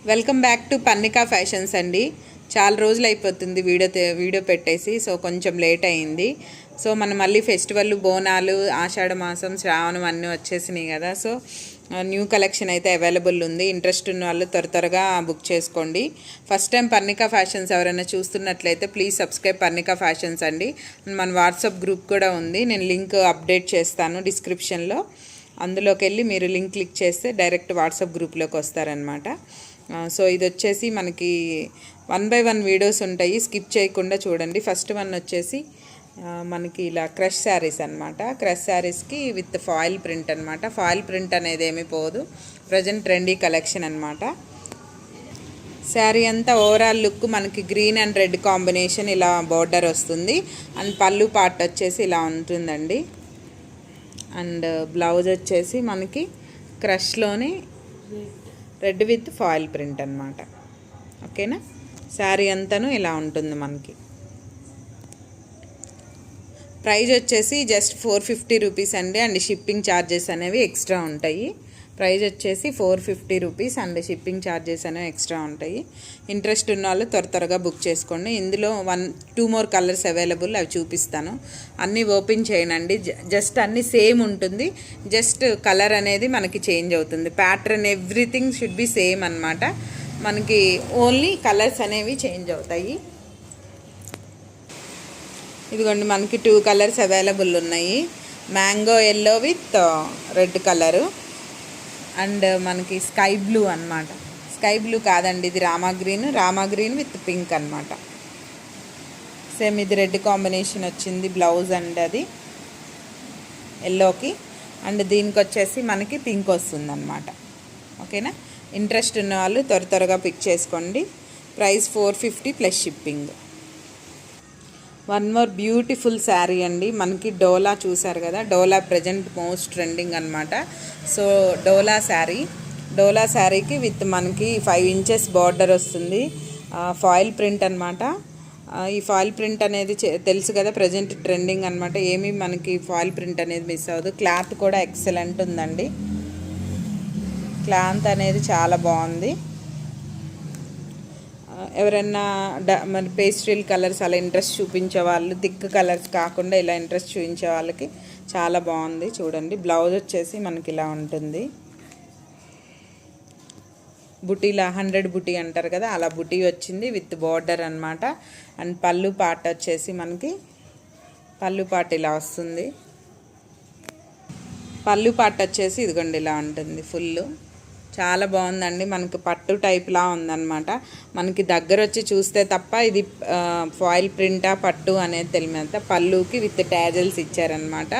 Welcome back to Pannika fashions అండి. చాలా రోజులు అయిపోతుంది వీడియో పెట్టేసి. సో కొంచెం లేట్ అయింది. సో మనం మళ్ళీ ఫెస్టివల్, బోనాలు, ఆషాఢ మాసం, శ్రావణం అన్నీ వచ్చేసినాయి కదా. సో న్యూ కలెక్షన్ అయితే అవైలబుల్ ఉంది. ఇంట్రెస్ట్ ఉన్న వాళ్ళు త్వరగా బుక్ చేసుకోండి. ఫస్ట్ టైం పన్నికా ఫ్యాషన్స్ ఎవరైనా చూస్తున్నట్లయితే ప్లీజ్ సబ్స్క్రైబ్ పన్నికా ఫ్యాషన్స్ అండి. మన వాట్సాప్ గ్రూప్ కూడా ఉంది, నేను లింక్ అప్డేట్ చేస్తాను డిస్క్రిప్షన్లో. అందులోకి వెళ్ళి మీరు లింక్ క్లిక్ చేస్తే డైరెక్ట్ వాట్సాప్ గ్రూప్లోకి వస్తారనమాట. సో ఇది వచ్చేసి మనకి 1 by 1 వీడియోస్ ఉంటాయి, స్కిప్ చేయకుండా చూడండి. ఫస్ట్ వన్ వచ్చేసి మనకి ఇలా క్రష్ శారీస్ అనమాట. క్రష్ శారీస్కి విత్ ఫాయిల్ ప్రింట్ అనమాట. ఫాయిల్ ప్రింట్ అనేది ఏమీ పోదు, ప్రజెంట్ ట్రెండీ కలెక్షన్ అనమాట. శారీ అంతా ఓవరాల్ లుక్ మనకి గ్రీన్ అండ్ రెడ్ కాంబినేషన్ ఇలా బార్డర్ వస్తుంది. అండ్ పళ్ళు పార్ట్ వచ్చేసి ఇలా ఉంటుందండి. అండ్ బ్లౌజ్ వచ్చేసి మనకి క్రష్లోనే రెడ్ విత్ ఫాయిల్ ప్రింట్ అనమాట. ఓకేనా, శారీ అంతాను ఇలా ఉంటుంది మనకి. ప్రైజ్ వచ్చేసి జస్ట్ 450 రూపీస్ అండి. అండ్ షిప్పింగ్ ఛార్జెస్ అనేవి ఎక్స్ట్రా ఉంటాయి. ప్రైజ్ వచ్చేసి 450 రూపీస్ అండ్ షిప్పింగ్ ఛార్జెస్ అనేవి ఎక్స్ట్రా ఉంటాయి. ఇంట్రెస్ట్ ఉన్న వాళ్ళు త్వరగా బుక్ చేసుకోండి. ఇందులో 2 more కలర్స్ అవైలబుల్, అవి చూపిస్తాను. అన్నీ ఓపెన్ చేయనండి, జస్ట్ అన్నీ సేమ్ ఉంటుంది, జస్ట్ కలర్ అనేది మనకి చేంజ్ అవుతుంది. Pattern everything should be same అనమాట. మనకి ఓన్లీ కలర్స్ అనేవి చేంజ్ అవుతాయి. ఇదిగోండి మనకి 2 కలర్స్ అవైలబుల్ ఉన్నాయి. Mango yellow with red colour and మనకి స్కై బ్లూ అనమాట. స్కై బ్లూ కాదండి, ఇది రామా గ్రీన్ విత్ పింక్ అనమాట. సేమ్ ఇది రెడ్ కాంబినేషన్ వచ్చింది బ్లౌజ్ అండ్ అది ఎల్లోకి. అండ్ దీనికి వచ్చేసి మనకి పింక్ వస్తుంది అనమాట. ఓకేనా, ఇంట్రెస్ట్ ఉన్న వాళ్ళు త్వరగా పిక్ చేసుకోండి. Price 450 plus shipping. 1 more beautiful sari అండి. మనకి డోలా చూసారు కదా, డోలా ప్రజెంట్ మోస్ట్ ట్రెండింగ్ అనమాట. సో డోలా శారీకి విత్ మనకి 5 inches బార్డర్ వస్తుంది. ఫాయిల్ ప్రింట్ అనమాట. ఈ ఫాయిల్ ప్రింట్ అనేది తెలుసు కదా, ప్రజెంట్ ట్రెండింగ్ అనమాట. ఏమీ మనకి ఫాయిల్ ప్రింట్ అనేది మిస్ అవ్వదు. క్లాత్ కూడా ఎక్సలెంట్ ఉందండి. క్లాత్ అనేది చాలా బాగుంది. ఎవరైనా మన పేస్ట్రీల్ కలర్స్ అలా ఇంట్రెస్ట్ చూపించే వాళ్ళు, థిక్ కలర్స్ కాకుండా ఇలా ఇంట్రెస్ట్ చూపించే వాళ్ళకి చాలా బాగుంది. చూడండి, బ్లౌజ్ వచ్చేసి మనకి ఇలా ఉంటుంది. బుటీలా 100 బుటీ అంటారు కదా, అలా బుటీ వచ్చింది విత్ బార్డర్ అనమాట. అండ్ పళ్ళు పార్ట్ వచ్చేసి మనకి పళ్ళు పార్ట్ ఇలా వస్తుంది. పళ్ళు పార్ట్ వచ్చేసి ఇదిగోండి ఇలా ఉంటుంది ఫుల్. చాలా బాగుందండి. మనకి పట్టు టైప్లా ఉందన్నమాట. మనకి దగ్గర వచ్చి చూస్తే తప్ప ఇది ఫాయిల్ ప్రింటా పట్టు అనేది తెలియదు. పళ్ళుకి విత్ ట్యాజల్స్ ఇచ్చారనమాట.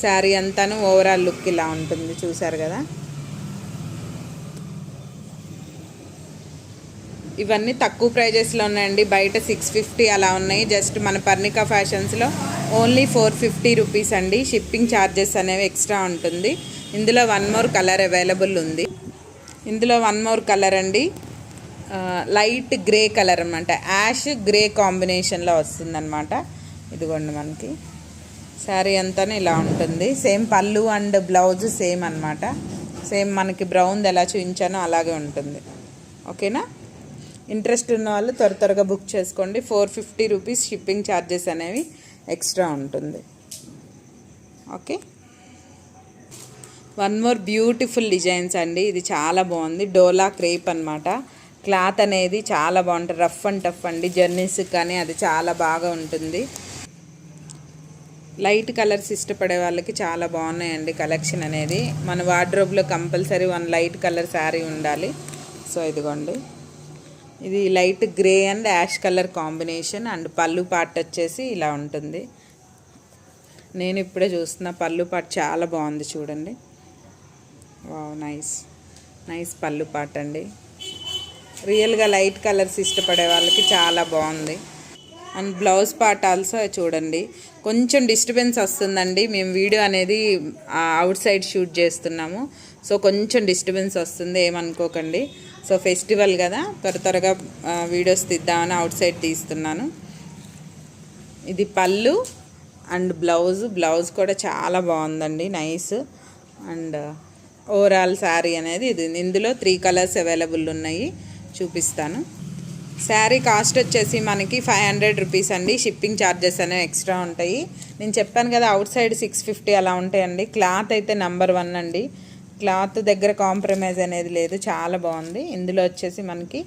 శారీ అంతాను ఓవరాల్ లుక్ ఇలా ఉంటుంది, చూసారు కదా. ఇవన్నీ తక్కువ ప్రైజెస్లో ఉన్నాయండి. బయట 650 అలా ఉన్నాయి. జస్ట్ మన పర్ణికా ఫ్యాషన్స్లో ఓన్లీ 450 రూపీస్ అండి. షిప్పింగ్ ఛార్జెస్ అనేవి ఎక్స్ట్రా ఉంటుంది. ఇందులో 1 more కలర్ అవైలబుల్ ఉంది. ఇందులో 1 more కలర్ అండి, లైట్ గ్రే కలర్ అనమాట. యాష్ గ్రే కాంబినేషన్లో వస్తుందన్నమాట. ఇదిగోండి మనకి శారీ అంతా ఇలా ఉంటుంది. సేమ్ పళ్ళు అండ్ బ్లౌజ్ సేమ్ అనమాట. సేమ్ మనకి బ్రౌన్ ఎలా చూపించానో అలాగే ఉంటుంది. ఓకేనా, ఇంట్రెస్ట్ ఉన్న వాళ్ళు త్వరగా బుక్ చేసుకోండి. 450 రూపీస్ షిప్పింగ్ ఛార్జెస్ అనేవి ఎక్స్ట్రా ఉంటుంది. ఓకే, 1 more బ్యూటిఫుల్ డిజైన్స్ అండి. ఇది చాలా బాగుంది. డోలా క్రేప్ అనమాట. క్లాత్ అనేది చాలా బాగుంటుంది, రఫ్ అండ్ టఫ్ అండి. జర్నీస్ కానీ అది చాలా బాగా ఉంటుంది. లైట్ కలర్స్ ఇష్టపడే వాళ్ళకి చాలా బాగున్నాయండి కలెక్షన్ అనేది. మన వార్డ్రోబ్లో కంపల్సరీ 1 లైట్ కలర్ శారీ ఉండాలి. సో ఇదిగోండి, ఇది light grey and ash colour combination. And pallu part వచ్చేసి ఇలా ఉంటుంది. నేను ఇప్పుడే చూస్తున్న పళ్ళు పార్ట్ చాలా బాగుంది, చూడండి. వావ్, నైస్ పళ్ళు పార్ట్ అండి. రియల్గా లైట్ కలర్స్ ఇష్టపడే వాళ్ళకి చాలా బాగుంది. అండ్ బ్లౌజ్ పార్ట్ ఆల్సో చూడండి. కొంచెం డిస్టర్బెన్స్ వస్తుందండి, మేము వీడియో అనేది అవుట్ సైడ్ షూట్ చేస్తున్నాము. సో కొంచెం డిస్టర్బెన్స్ వస్తుంది, ఏమనుకోకండి. సో ఫెస్టివల్ కదా, త్వరగా వీడియోస్ తీద్దామని అవుట్ సైడ్ తీస్తున్నాను. ఇది పళ్ళు అండ్ బ్లౌజ్ కూడా చాలా బాగుందండి, నైస్. అండ్ ఓవరాల్ శారీ అనేది ఇది. ఇందులో 3 కలర్స్ అవైలబుల్ ఉన్నాయి, చూపిస్తాను. శారీ కాస్ట్ వచ్చేసి మనకి 500 రూపీస్ అండి. షిప్పింగ్ ఛార్జెస్ అనేవి ఎక్స్ట్రా ఉంటాయి. నేను చెప్పాను కదా అవుట్ సైడ్ 650 అలా ఉంటాయండి. క్లాత్ అయితే నెంబర్ 1 అండి. క్లాత్ దగ్గర కాంప్రమైజ్ అనేది లేదు, చాలా బాగుంది. ఇందులో వచ్చేసి మనకి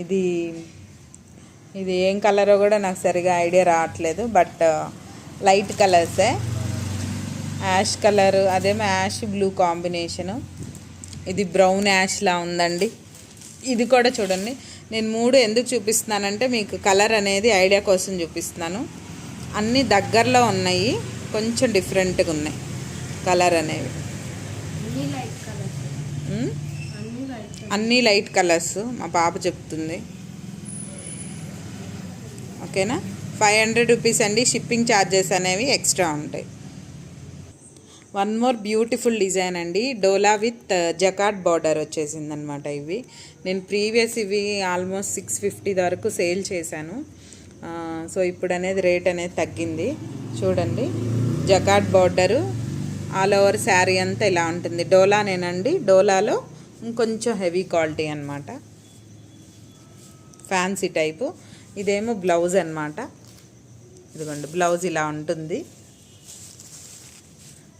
ఇది ఏం కలరో కూడా నాకు సరిగా ఐడియా రావట్లేదు, బట్ లైట్ కలర్సే. యాష్ కలర్, అదేమో యాష్ బ్లూ కాంబినేషను. ఇది బ్రౌన్ యాష్లా ఉందండి. ఇది కూడా చూడండి. నేను 3 ఎందుకు చూపిస్తున్నానంటే మీకు కలర్ అనేది ఐడియా కోసం చూపిస్తున్నాను. అన్నీ దగ్గరలో ఉన్నాయి, కొంచెం డిఫరెంట్గా ఉన్నాయి కలర్ అనేవి. అన్నీ లైట్ కలర్స్ మా పాప చెప్తుంది. ఓకేనా, 500 రూపీస్ అండి. షిప్పింగ్ ఛార్జెస్ అనేవి ఎక్స్ట్రా ఉంటాయి. వన్ మోర్ బ్యూటిఫుల్ డిజైన్ అండి. డోలా విత్ జకాట్ బార్డర్ వచ్చేసింది అనమాట. ఇవి నేను ప్రీవియస్ ఇవి ఆల్మోస్ట్ 650 వరకు సేల్ చేశాను. సో ఇప్పుడు అనేది రేట్ అనేది తగ్గింది. చూడండి, జకాట్ బార్డరు ఆల్ ఓవర్ శారీ అంతా ఇలా ఉంటుంది. డోలానేనండి. డోలాలో ఇంకొంచెం హెవీ క్వాలిటీ అనమాట, ఫ్యాన్సీ టైపు. ఇదేమో బ్లౌజ్ అనమాట. ఇదిగోండి, బ్లౌజ్ ఇలా ఉంటుంది.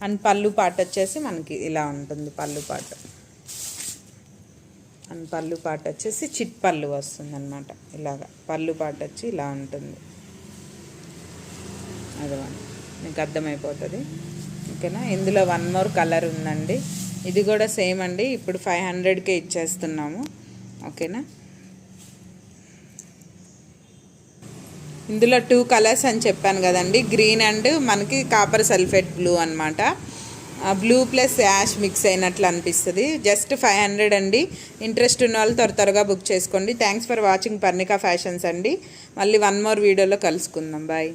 అండ్ పళ్ళు పాట వచ్చేసి మనకి ఇలా ఉంటుంది. పళ్ళు పాట అండ్ పళ్ళు పాట వచ్చేసి చిట్ పళ్ళు వస్తుంది అనమాట. ఇలాగా పళ్ళు పాట వచ్చి ఇలా ఉంటుంది. అదిగోండి, మీకు అర్థమైపోతుంది. ఓకేనా, ఇందులో వన్ మోర్ కలర్ ఉందండి. ఇది కూడా సేమ్ అండి. ఇప్పుడు 500కే ఇచ్చేస్తున్నాము. ఓకేనా, ఇందులో 2 కలర్స్ అని చెప్పాను కదండి. గ్రీన్ అండ్ మనకి కాపర్ సల్ఫేట్ బ్లూ అనమాట. బ్లూ ప్లస్ యాష్ మిక్స్ అయినట్లు అనిపిస్తుంది. జస్ట్ 500 అండి. ఇంట్రెస్ట్ ఉన్న వాళ్ళు త్వరగా బుక్ చేసుకోండి. Thanks for watching Parnika fashions అండి. మళ్ళీ వన్ మోర్ వీడియోలో కలుసుకుందాం. బాయ్.